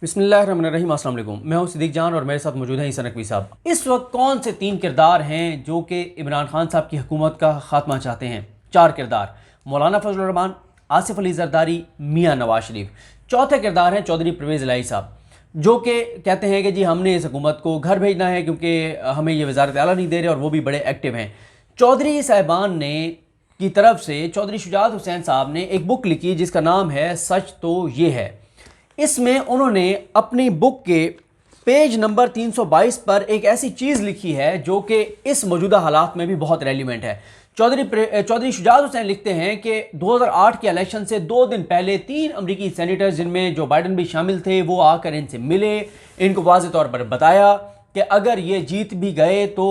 बिस्मिल्लाहिर्रहमानिर्रहीम, अस्सलाम वालेकुम। मैं हूं सिद्दीक जान और मेरे साथ मौजूद हैं ईसा नकवी साहब। इस वक्त कौन से 3 किरदार हैं जो कि इमरान खान साहब की हुकूमत का खात्मा चाहते हैं? 4 किरदार, मौलाना फजलुर रहमान, आसिफ अली जरदारी, मियाँ नवाज शरीफ। चौथे किरदार हैं चौधरी परवेज़ इलाही साहब, जो कि कहते हैं कि जी हमने इस हुकूमत को घर भेजना है क्योंकि हमें ये वज़ारत आला नहीं दे रहे, और वो भी बड़े एक्टिव हैं। चौधरी साहिबान ने की तरफ से चौधरी शुजात हुसैन साहब ने एक बुक लिखी जिसका नाम है सच तो ये है। इसमें उन्होंने अपनी बुक के पेज नंबर 322 पर एक ऐसी चीज़ लिखी है जो कि इस मौजूदा हालात में भी बहुत रेलिवेंट है। चौधरी शुजात हुसैन लिखते हैं कि 2008 के इलेक्शन से 2 दिन पहले 3 अमरीकी सेनेटर्स, जिनमें जो बाइडन भी शामिल थे, वो आकर इनसे मिले, इनको वाज़ेह तौर पर बताया कि अगर ये जीत भी गए तो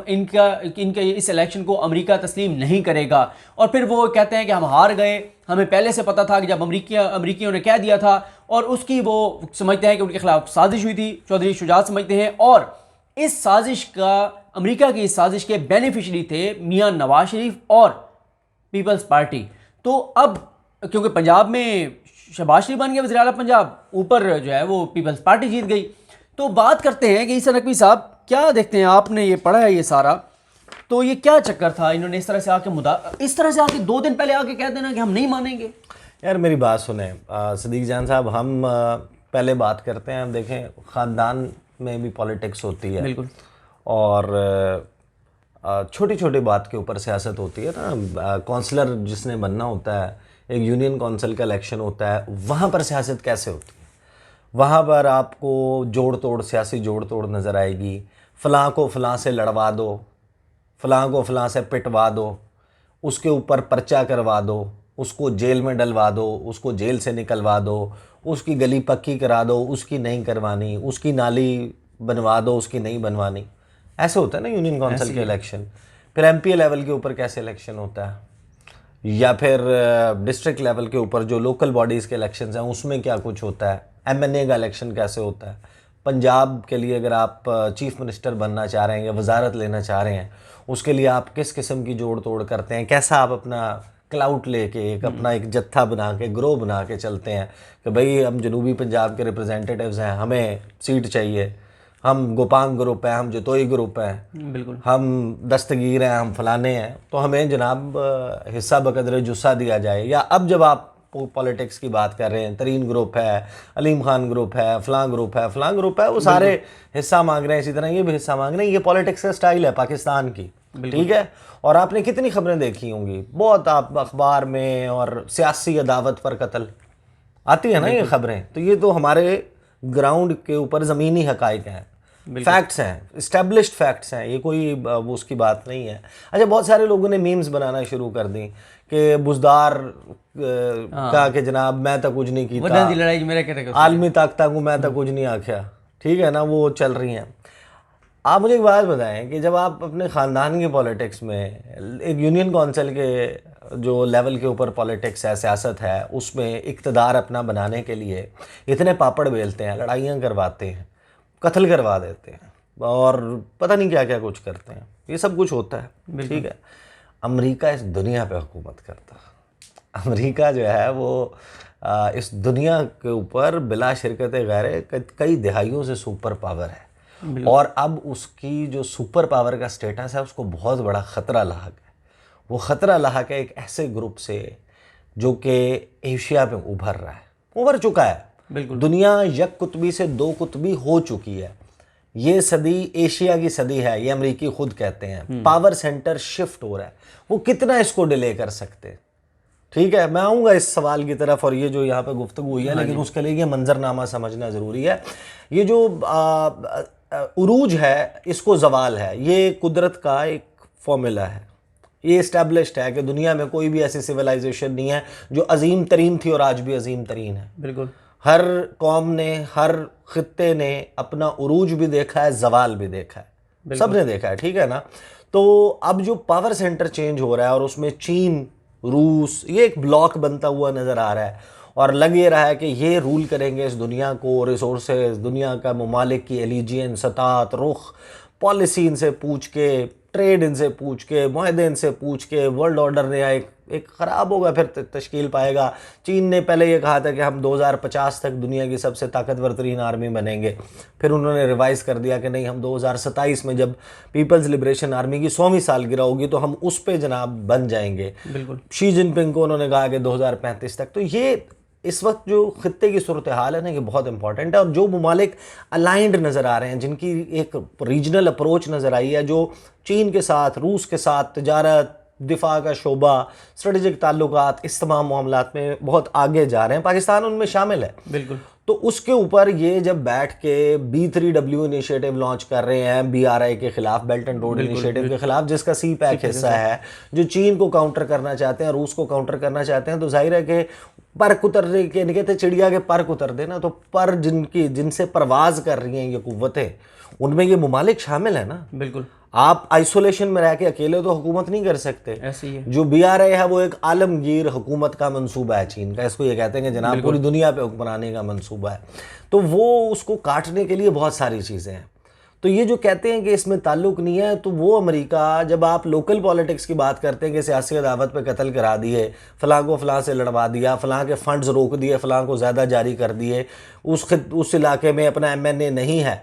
इनका इस इलेक्शन को अमेरिका तस्लीम नहीं करेगा। और फिर वो कहते हैं कि हम हार गए, हमें पहले से पता था कि जब अमरीकियों ने कह दिया था, और उसकी वो समझते हैं कि उनके खिलाफ साजिश हुई थी। चौधरी शुजात समझते हैं, और इस साजिश का, अमेरिका की इस साजिश के बेनिफिशरी थे मियाँ नवाज शरीफ और पीपल्स पार्टी। तो अब क्योंकि पंजाब में शहबाज शरीफ बन गए वज़ीर आला पंजाब, ऊपर जो है वो पीपल्स पार्टी जीत गई। तो बात करते हैं कि ईसा नकवी साहब, क्या देखते हैं, आपने ये पढ़ा है ये सारा, तो ये क्या चक्कर था? इन्होंने इस तरह से आके 2 दिन पहले आके कह देना कि हम नहीं मानेंगे। यार मेरी बात सुने सदीक जान साहब, हम पहले बात करते हैं। देखें, ख़ानदान में भी पॉलिटिक्स होती है, बिल्कुल, और छोटी छोटी बात के ऊपर सियासत होती है ना। काउंसलर जिसने बनना होता है, एक यूनियन काउंसिल का इलेक्शन होता है, वहाँ पर सियासत कैसे होती है? वहाँ पर आपको जोड़ तोड़, सियासी जोड़ तोड़ नज़र आएगी। फ़लाँ को फ़लाँ से लड़वा दो, फ़लाँ को फ़लाँ से पिटवा दो, उसके ऊपर पर्चा करवा दो, उसको जेल में डलवा दो, उसको जेल से निकलवा दो, उसकी गली पक्की करा दो, उसकी नहीं करवानी, उसकी नाली बनवा दो, उसकी नहीं बनवानी। ऐसे होता है ना यूनियन काउंसिल के इलेक्शन। फिर एमपी लेवल के ऊपर कैसे इलेक्शन होता है, या फिर डिस्ट्रिक्ट लेवल के ऊपर जो लोकल बॉडीज़ के इलेक्शंस हैं उसमें क्या कुछ होता है, एमएनए का इलेक्शन कैसे होता है। पंजाब के लिए अगर आप चीफ मिनिस्टर बनना चाह रहे हैं या वजारत लेना चाह रहे हैं, उसके लिए आप किस किस्म की जोड़ तोड़ करते हैं, कैसा आप अपना क्लाउट लेके अपना एक जत्था बना के, ग्रोह बना के चलते हैं कि भाई हम जनूबी पंजाब के रिप्रेजेंटेटिव्स हैं, हमें सीट चाहिए, हम गोपांग ग्रुप है, हम जतोई ग्रुप है, बिल्कुल, हम दस्तगीर हैं, हम फलाने हैं, तो हमें जनाब हिस्सा बकदर जुस्सा दिया जाए। या अब जब आप पॉलिटिक्स की बात कर रहे हैं, तरीन ग्रुप है, अलीम खान ग्रुप है, फलां ग्रुप है, फलां ग्रुप है, वो सारे हिस्सा मांग रहे हैं, इसी तरह ये भी हिस्सा मांग रहे हैं। ये पॉलिटिक्स का स्टाइल है पाकिस्तान की, ठीक है। और आपने कितनी खबरें देखी होंगी, बहुत आप अखबार में, और सियासी अदावत पर कत्ल आती है ना ये खबरें। तो ये तो हमारे ग्राउंड के ऊपर ज़मीनी हकाइक हैं, फैक्ट्स हैं, इस्टेब्लिश्ड फैक्ट्स हैं, ये कोई वो उसकी बात नहीं है। अच्छा, बहुत सारे लोगों ने मीम्स बनाना शुरू कर दी कि बुजदार का कि जनाब मैं तो कुछ नहीं किया, आलमी ताकत को मैं तो कुछ नहीं आख्या, ठीक है ना, वो चल रही हैं। आप मुझे एक बात बताएं कि जब आप अपने ख़ानदान के पॉलिटिक्स में, एक यूनियन काउंसिल के जो लेवल के ऊपर पॉलिटिक्स है, सियासत है, उसमें इक़्तिदार अपना बनाने के लिए इतने पापड़ बेलते हैं, लड़ाइयाँ करवाते हैं, कत्ल करवा देते हैं, और पता नहीं क्या क्या कुछ करते हैं, ये सब कुछ होता है, ठीक है। अमेरिका इस दुनिया पे हुकूमत करता है। अमेरिका जो है वो इस दुनिया के ऊपर बिला शिरकत गैर कई दहाइयों से सुपर पावर है, और अब उसकी जो सुपर पावर का स्टेटस है उसको बहुत बड़ा ख़तरा लाहक है। वो ख़तरा लाहक है एक ऐसे ग्रुप से जो कि एशिया में उभर रहा है, उभर चुका है। बिल्कुल, दुनिया एक कुतबी से 2 कुतबी हो चुकी है। ये सदी एशिया की सदी है, ये अमेरिकी खुद कहते हैं। पावर सेंटर शिफ्ट हो रहा है, वो कितना इसको डिले कर सकते हैं, ठीक है। मैं आऊँगा इस सवाल की तरफ, और ये जो यहाँ पे गुफ्तगू हुई है, लेकिन उसके लिए ये मंजरनामा समझना ज़रूरी है। ये जो उरूज है, इसको जवाल है, ये कुदरत का एक फॉर्मूला है, ये इस्टेब्लिश्ड है कि दुनिया में कोई भी ऐसी सिविलाइजेशन नहीं है जो अजीम तरीन थी और आज भी अजीम तरीन है। बिल्कुल, हर कौम ने, हर खित्ते ने अपना उरूज भी देखा है, जवाल भी देखा है, सब ने देखा है, ठीक है ना। तो अब जो पावर सेंटर चेंज हो रहा है, और उसमें चीन, रूस, ये एक ब्लॉक बनता हुआ नज़र आ रहा है, और लग ये रहा है कि ये रूल करेंगे इस दुनिया को, रिसोर्सेज, दुनिया का ममालिक की एलिजियंस, सतात, रुख, पॉलिसी इनसे पूछ के, ट्रेड इनसे पूछ के, मुआहदे इनसे पूछ के, वर्ल्ड ऑर्डर नया एक एक ख़राब होगा, फिर तश्कील पाएगा। चीन ने पहले ये कहा था कि हम 2050 तक दुनिया की सबसे ताकतवर तरीन आर्मी बनेंगे, फिर उन्होंने रिवाइज़ कर दिया कि नहीं, हम 2027 में जब पीपल्स लिबरेशन आर्मी की 100वीं सालगिरह होगी तो हम उस पे जनाब बन जाएंगे। बिल्कुल। शी जिनपिंग को उन्होंने कहा कि 2035 तक। तो ये इस वक्त जो खित्ते की सूरत हाल है ना, ये बहुत इंपॉर्टेंट है। और जो ममालिक अलाइंड नज़र आ रहे हैं, जिनकी एक रीजनल अप्रोच नज़र आई है, जो चीन के साथ, रूस के साथ तजारत, दिफा का शोबा, स्ट्रेटजिक ताल्लुकात, इस तमाम मामलात में बहुत आगे जा रहे हैं, पाकिस्तान उनमें शामिल है। बिल्कुल। तो उसके ऊपर ये जब बैठ के B3W इनिशिएटिव लॉन्च कर रहे हैं BRI के खिलाफ, बेल्ट एंड रोड इनिशिएटिव के खिलाफ, जिसका CPEC हिस्सा है, जो चीन को काउंटर करना चाहते हैं, रूस को काउंटर करना चाहते हैं, तो जाहिर है कि पर कुतरने के, नहीं कहते चिड़िया के पर कुतर देना, तो पर जिनसे परवाज कर रही हैं ये कुव्वतें, उनमें ये ममालिक शामिल है ना। बिल्कुल। आप आइसोलेशन में रह के अकेले तो हुकूमत नहीं कर सकते। ऐसे ही है। जो BRI है वो एक आलमगीर हुकूमत का मंसूबा है चीन का, इसको ये कहते हैं कि जनाब पूरी दुनिया पे हुक्मरानी का मंसूबा है। तो वो उसको काटने के लिए बहुत सारी चीज़ें हैं। तो ये जो कहते हैं कि इसमें ताल्लुक़ नहीं है, तो वो अमेरिका, जब आप लोकल पॉलिटिक्स की बात करते हैं कि सियासी अदावत पे कत्ल करा दिए, फ़लाँ को फ़लाँ से लड़वा दिया, फ़लाँ के फ़ंड्स रोक दिए, फ़लाँ को ज़्यादा जारी कर दिए, उस इलाके में अपना MNA नहीं है,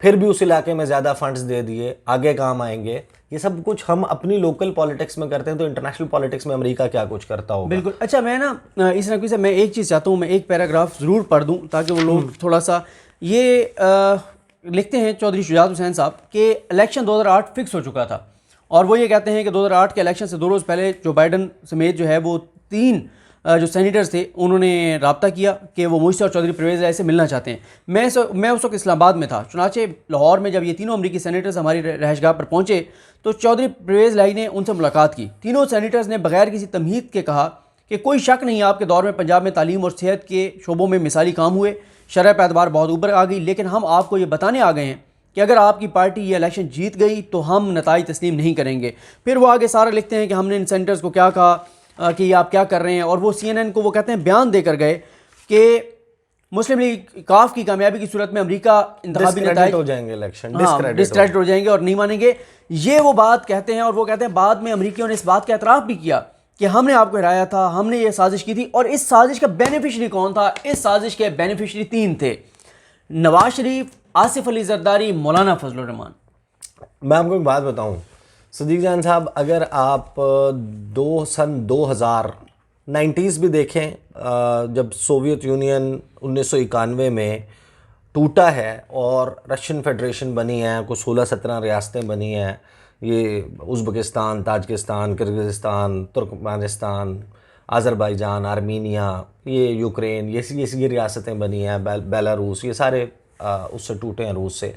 फिर भी उस इलाके में ज़्यादा फंड्स दे दिए, आगे काम आएंगे, ये सब कुछ हम अपनी लोकल पॉलिटिक्स में करते हैं, तो इंटरनेशनल पॉलिटिक्स में अमेरिका क्या कुछ करता होगा। बिल्कुल। अच्छा, मैं ना इस नकवी से मैं एक चीज़ चाहता हूँ, मैं एक पैराग्राफ ज़रूर पढ़ दूँ ताकि वो लोग थोड़ा सा ये लिखते हैं चौधरी शुजात हुसैन साहब कि इलेक्शन 2008 फिक्स हो चुका था, और वो ये कहते हैं कि 2008 के इलेक्शन से 2 रोज़ पहले जो बाइडन समेत जो है वो 3 जो सेनेटर्स थे उन्होंने रब्ता किया कि वो मुझसे और चौधरी परवेज़ राय से मिलना चाहते हैं। मैं उस वक्त इस्लामाबाद में था, चुनाचे लाहौर में जब ये तीनों अमरीकी सेनेटर्स हमारी रहशगाह पर पहुँचे तो चौधरी परवेज़ राय ने उनसे मुलाकात की। तीनों सेनेटर्स ने बगैर किसी तमहीद के कहा कि कोई शक नहीं, आपके दौर में पंजाब में तालीम और सेहत के शोबों में मिसाली काम हुए, शरह पैदावार बहुत ऊपर आ गई, लेकिन हम आपको ये बताने आ गए हैं कि अगर आपकी पार्टी ये इलेक्शन जीत गई तो हम नताइज तस्लीम नहीं करेंगे। फिर वो आगे सारा लिखते हैं कि हमने इन सेनेटर्स को क्या कहा कि आप क्या कर रहे हैं, और वो CNN को वो कहते हैं बयान देकर गए कि मुस्लिम लीग काफ की कामयाबी की सूरत में अमेरिका इंतखाबी नताइज हो जाएंगे, इलेक्शन डिस्क्रेडिट हो जाएंगे और नहीं मानेंगे, ये वो बात कहते हैं। और वो कहते हैं बाद में अमेरिकियों ने इस बात का एतराफ़ भी किया कि हमने आपको हराया था, हमने ये साजिश की थी। और इस साजिश का बेनिफिशरी कौन था? इस साजिश के बेनिफिशरी 3 थे, नवाज शरीफ, आसिफ अली जरदारी, मौलाना फजलुर रहमान। मैं आपको एक बात बताऊं सदीक जान साहब, अगर आप सन 2000 90s भी देखें, जब सोवियत यूनियन 1991 में टूटा है और रशियन फेडरेशन बनी है, कुछ 16-17 रियासतें बनी हैं, ये Uzbekistan, Tajikistan, Kyrgyzstan, Turkmenistan, Azerbaijan, Armenia, ये यूक्रेन, ये रियासतें बनी हैं, बेलारूस, ये सारे उससे टूटे हैं, रूस से।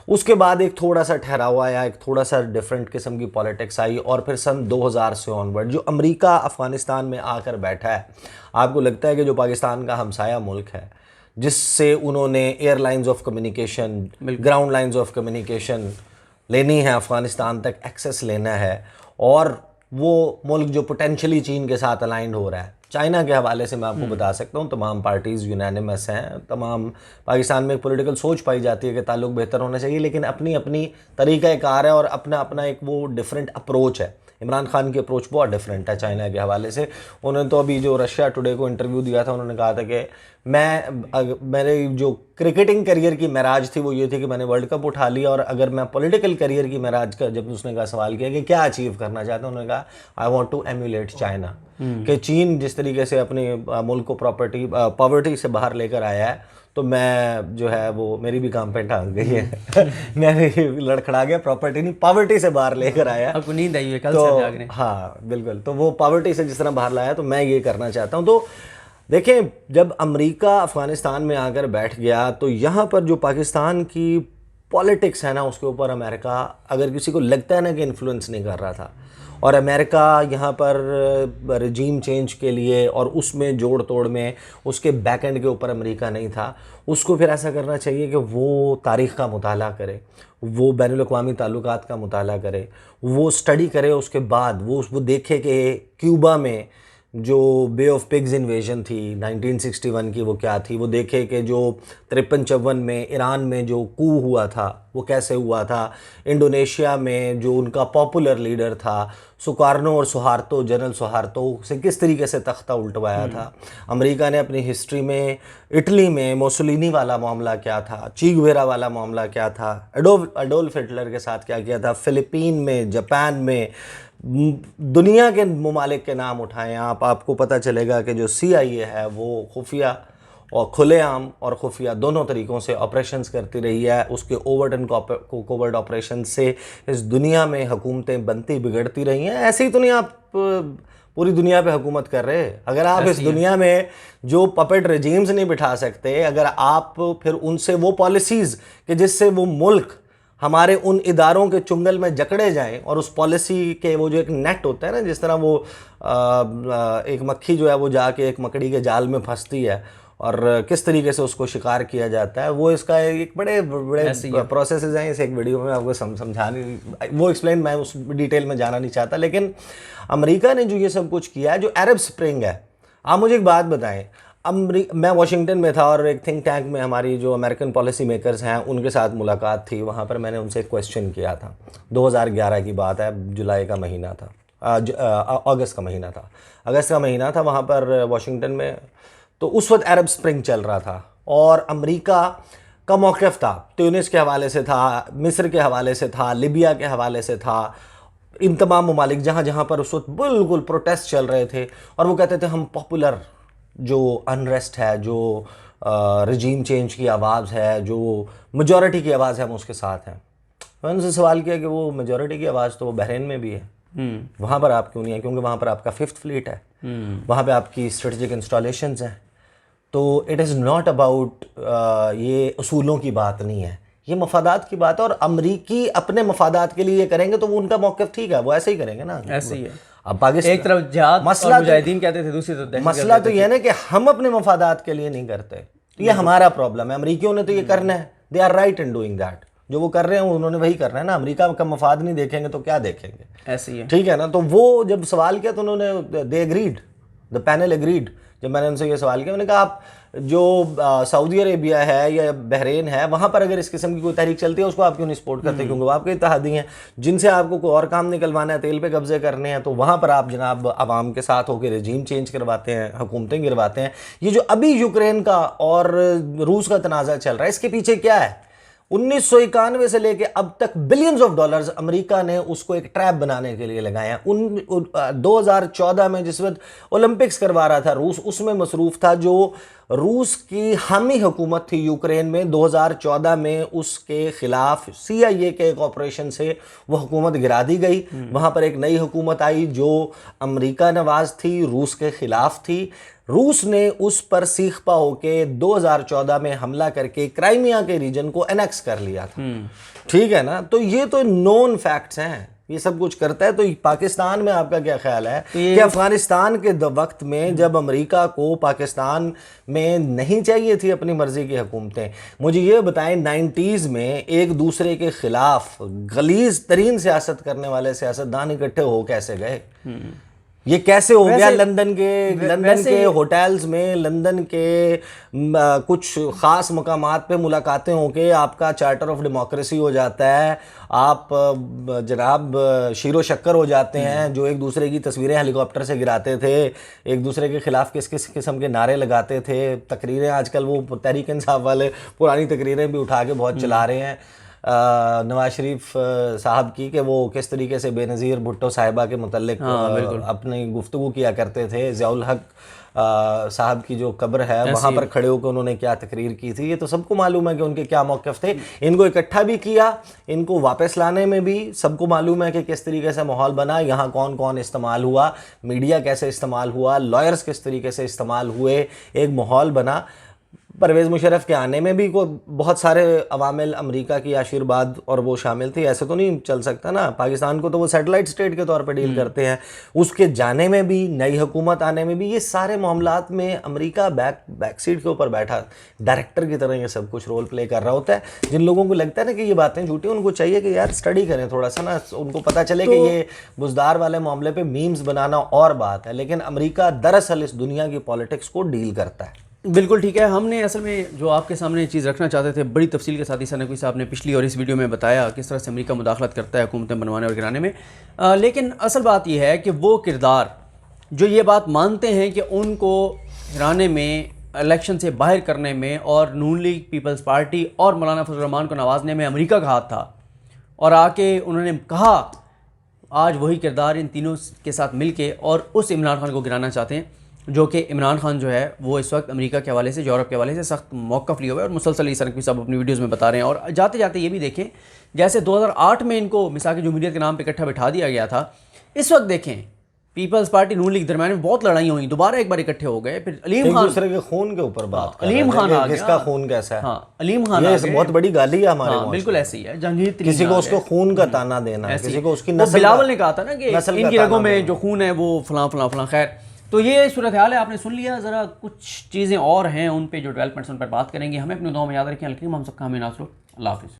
उसके बाद एक थोड़ा सा ठहराव आया, एक थोड़ा सा डिफरेंट किस्म की पॉलिटिक्स आई, और फिर सन 2000 से ऑनवर्ड जो अमेरिका अफ़गानिस्तान में आकर बैठा है, आपको लगता है कि जो पाकिस्तान का हमसाया मुल्क है, जिससे उन्होंने airlines of communication, ground lines of communication लेनी है, अफ़गानिस्तान तक एक्सेस लेना है, और वो मुल्क जो पोटेंशली चीन के साथ अलाइंड हो रहा है। चाइना के हवाले से मैं आपको बता सकता हूँ, तमाम पार्टीज़ यूनानिमस हैं, तमाम पाकिस्तान में एक पॉलिटिकल सोच पाई जाती है कि ताल्लुक़ बेहतर होना चाहिए, लेकिन अपनी अपनी तरीक़ाकार है और अपना अपना एक वो डिफरेंट अप्रोच है। इमरान खान की अप्रोच बहुत डिफरेंट है चाइना के हवाले से। उन्होंने तो अभी जो रशिया टुडे को इंटरव्यू दिया था, उन्होंने कहा था कि मेरे जो क्रिकेटिंग करियर की महराज थी वो ये थी कि मैंने वर्ल्ड कप उठा लिया, और अगर मैं पॉलिटिकल करियर की महराज का, जब उसने कहा सवाल किया कि क्या अचीव करना चाहते हैं, उन्होंने कहा I want to emulate China, कि चीन जिस तरीके से अपने मुल्क को पॉवर्टी से बाहर लेकर आया है, तो मैं जो है वो मेरी भी काम पे टांग गई है मैंने लड़खड़ा गया, प्रॉपर्टी नहीं पॉवर्टी से बाहर लेकर आया। आपको नींद आई है कल तो से जागने? हाँ बिल्कुल, तो वो पॉवर्टी से जिस तरह बाहर लाया, तो मैं ये करना चाहता हूँ। तो देखें, जब अमेरिका अफ़गानिस्तान में आकर बैठ गया, तो यहाँ पर जो पाकिस्तान की पॉलिटिक्स है ना, उसके ऊपर अमेरिका, अगर किसी को लगता है ना कि इन्फ्लुएंस नहीं कर रहा था, और अमेरिका यहाँ पर रजीम चेंज के लिए और उसमें जोड़ तोड़ में उसके बैक एंड के ऊपर अमेरिका नहीं था, उसको फिर ऐसा करना चाहिए कि वो तारीख़ का मुताला करे, वो बैनुल-अक़वामी ताल्लुकात का मुताला करे, वो स्टडी करे, उसके बाद वो देखे कि क्यूबा में जो बे ऑफ पिग्स इन्वेजन थी 1961 की, वो क्या थी, वो देखे कि जो 53-54 में ईरान में जो कू हुआ था वो कैसे हुआ था, इंडोनेशिया में जो उनका पॉपुलर लीडर था सुकार्नो और सुहार्तो, जनरल सुहार्तो से किस तरीके से तख्ता उल्टवाया था। अमेरिका ने अपनी हिस्ट्री में इटली में मोसोलिनी वाला मामला क्या था, ची गुवेरा वाला मामला क्या था, एडोल्फ हिटलर के साथ क्या किया था, फिलीपीन में, जापान में, दुनिया के ममालिक के नाम उठाएं आप, आपको पता चलेगा कि जो CIA है वो खुफिया और खुलेआम और खुफिया दोनों तरीक़ों से ऑपरेशंस करती रही है। उसके ओवर्ट एंड कोवर्ट ऑपरेशन से इस दुनिया में हुकूमतें बनती बिगड़ती रही हैं। ऐसे ही तो नहीं आप पूरी दुनिया पे हुकूमत कर रहे। अगर आप इस दुनिया में जो पपेट रेजीम्स नहीं बिठा सकते, अगर आप फिर उनसे वो पॉलिसीज़ कि जिससे वो मुल्क हमारे उन इदारों के चुंगल में जकड़े जाएं, और उस पॉलिसी के वो जो एक नेट होता है ना, जिस तरह वो एक मक्खी जो है वो जाके एक मकड़ी के जाल में फंसती है और किस तरीके से उसको शिकार किया जाता है, वो इसका एक बड़े बड़े प्रोसेसेस हैं। इस एक वीडियो में आपको समझाने वो एक्सप्लेन, मैं उस डिटेल में जाना नहीं चाहता। लेकिन अमेरिका ने जो ये सब कुछ किया है, जो अरब स्प्रिंग है, आप मुझे एक बात बताएं, मैं वाशिंगटन में था और एक थिंक टैंक में हमारी जो अमेरिकन पॉलिसी मेकर्स हैं उनके साथ मुलाकात थी। वहाँ पर मैंने उनसे एक क्वेश्चन किया था, 2011 की बात है, जुलाई का महीना था, अगस्त का महीना था, वहाँ पर वाशिंगटन में। तो उस वक्त अरब स्प्रिंग चल रहा था और अमेरिका का मौक़िफ़ था, ट्यूनिस के हवाले से था, मिस्र के हवाले से था, लिबिया के हवाले से था, इन तमाम ममालिक जहाँ जहाँ पर उस वक्त बिल्कुल प्रोटेस्ट चल रहे थे। और वो कहते थे हम पॉपुलर जो अनरेस्ट है, जो रजीम चेंज की आवाज़ है, जो मेजॉरिटी की आवाज़ है, हम उसके साथ हैं। मैंने उनसे सवाल किया कि वो मेजॉरिटी की आवाज़ तो वो बहरीन में भी है, वहाँ पर आप क्यों नहीं है? क्योंकि वहाँ पर आपका 5th फ्लीट है, वहाँ पे आपकी स्ट्रेटेजिक इंस्टॉलेशंस हैं। तो इट इज़ नॉट अबाउट, ये उसूलों की बात नहीं है, ये मफादात की बात है। और अमरीकी अपने मफादात के लिए ये करेंगे तो वो उनका मौक़िफ़ ठीक है, वो ऐसे ही करेंगे ना, ऐसे ही है। अब पाकिस्तान एक तरफ जिहाद और मुजाहिदीन कहते थे, दूसरी तरफ मसला तो ये है ना कि हम अपने मफादात के लिए नहीं करते, तो ये हमारा प्रॉब्लम है। अमरीकियों ने तो ये करना है, they are right in doing that, जो वो कर रहे हैं उन्होंने वही करना है ना। अमेरिका का मफाद नहीं देखेंगे तो क्या देखेंगे, ऐसे ही है, ठीक है ना। तो वो जब सवाल किया तो उन्होंने they agreed, the panel agreed. जब मैंने उनसे ये सवाल किया, मैंने कहा आप जो सऊदी अरेबिया है या बहरीन है, वहाँ पर अगर इस किस्म की कोई तहरीक चलती है उसको आप क्यों नहीं सपोर्ट करते? क्योंकि वो आपके इत्तेहादी हैं, जिनसे आपको कोई और काम निकलवाना है, तेल पे कब्जे करने हैं, तो वहाँ पर आप जनाब आवाम के साथ होकर रजीम चेंज करवाते हैं, हुकूमतें गिरवाते हैं। ये जो अभी यूक्रेन का और रूस का तनाज़ा चल रहा है, इसके पीछे क्या है? 1991 से लेके अब तक बिलियंस ऑफ डॉलर्स अमेरिका ने उसको एक ट्रैप बनाने के लिए लगाए हैं। 2014 में जिस वक्त ओलंपिक्स करवा रहा था रूस, उसमें मसरूफ़ था। जो रूस की हामी हुकूमत थी यूक्रेन में, 2014 में उसके खिलाफ CIA के एक ऑपरेशन से वो हुकूमत गिरा दी गई। वहाँ पर एक नई हुकूमत आई जो अमेरिका नवाज थी, रूस के खिलाफ थी। रूस ने उस पर सीखपा होके 2014 में हमला करके क्राइमिया के रीजन को एनेक्स कर लिया था, ठीक है ना। तो ये तो नोन फैक्ट्स हैं, ये सब कुछ करता है। तो पाकिस्तान में आपका क्या ख्याल है कि अफगानिस्तान के वक्त में जब अमेरिका को पाकिस्तान में नहीं चाहिए थी अपनी मर्जी की हुकूमतें, मुझे ये बताएं 90s में एक दूसरे के खिलाफ गलीज तरीन सियासत करने वाले सियासतदान इकट्ठे हो कैसे गए? ये कैसे हो गया? लंदन के होटल्स में, लंदन के कुछ ख़ास मकामात पे मुलाकातें होके आपका चार्टर ऑफ डेमोक्रेसी हो जाता है, आप जनाब शीरो शक्कर हो जाते हैं, जो एक दूसरे की तस्वीरें हेलीकॉप्टर से गिराते थे, एक दूसरे के खिलाफ किस किस किस्म के नारे लगाते थे। तकरीरें आजकल वो तहरीक इंसाफ वाले पुरानी तकरीरें भी उठा के बहुत चला रहे हैं नवाज शरीफ साहब की, कि वो किस तरीके से बेनज़ीर भुट्टो साहिबा के मुतल्लिक अपनी गुफ्तगू किया करते थे। ज़ियाउल हक साहब की जो कब्र है वहाँ पर खड़े होकर उन्होंने क्या तकरीर की थी, ये तो सबको मालूम है कि उनके क्या मौक़िफ़ थे। इनको इकट्ठा भी किया, इनको वापस लाने में भी सबको मालूम है कि किस तरीके से माहौल बना, यहाँ कौन कौन इस्तेमाल हुआ, मीडिया कैसे इस्तेमाल हुआ, लॉयर्स किस तरीके से इस्तेमाल हुए, एक माहौल बना। परवेज़ मुशर्रफ के आने में भी कोई बहुत सारे अवामिल अमेरिका की आशीर्वाद और वो शामिल थे, ऐसे तो नहीं चल सकता ना। पाकिस्तान को तो वो सैटेलाइट स्टेट के तौर पे डील करते हैं, उसके जाने में भी, नई हुकूमत आने में भी, ये सारे मामलात में अमेरिका बैक सीट के ऊपर बैठा डायरेक्टर की तरह ये सब कुछ रोल प्ले कर रहा होता है। जिन लोगों को लगता है ना कि ये बातें झूठी, उनको चाहिए कि यार स्टडी करें थोड़ा सा ना, उनको पता चले कि ये बुजदार वाले मामले पे मीम्स बनाना और बात है, लेकिन अमेरिका दरअसल इस दुनिया की पॉलिटिक्स को डील करता है। बिल्कुल ठीक है। हमने असल में जो आपके सामने चीज़ रखना चाहते थे बड़ी तफसील के साथ ईसा नकवी साहब ने पिछली और इस वीडियो में बताया किस तरह से अमेरिका मुदाखलत करता है हुकूमतें बनवाने और गिराने में। लेकिन असल बात यह है कि वो किरदार जो ये बात मानते हैं कि उनको गिराने में, इलेक्शन से बाहर करने में और नून लीग, पीपल्स पार्टी और मौलाना फजल रहमान को नवाजने में अमेरिका का हाथ था, और आके उन्होंने कहा आज वही किरदार इन तीनों के साथ मिलके और उस इमरान खान को गिराना चाहते हैं, जो कि इमरान खान जो है वो इस वक्त अमेरिका के हवाले से, यूरोप के हवाले से सख्त मौक़िफ़ लिए हुए और मुसलसल ईसा नकवी साहब अपनी वीडियोज़ में बता रहे हैं। और जाते जाते ये भी देखें, जैसे 2008 में इनको मिसाक जमहूरियत के नाम पर इकट्ठा बिठा दिया गया था, इस वक्त देखें पीपल्स पार्टी नून लीग दरमियान में बहुत लड़ाई हुई, दोबारा एक बार इकट्ठे हो गए। फिर अलीम खान, दूसरे के खून के ऊपर बात कर अलीम खान आ गया, किसका खून कैसा है। हाँ, अलीम खान ये बहुत बड़ी गाली है हमारे। हाँ, बिल्कुल ऐसी है। जहांगीर किसी को उसको खून का ताना देना, किसी को उसकी नस्ल। बिलावल ने कहा था ना कि इनकी रगों में जो खून है वो फलां फलां फलां। खैर, तो ये सूरत हाल है, आपने सुन लिया। ज़रा कुछ चीज़ें और हैं उन पे जो डेवलपमेंट्स, उन पर बात करेंगे। हमें अपनी दुआ में याद रखें। अलकीम हम सबका हमें नासरो। अल्लाह हाफिज़।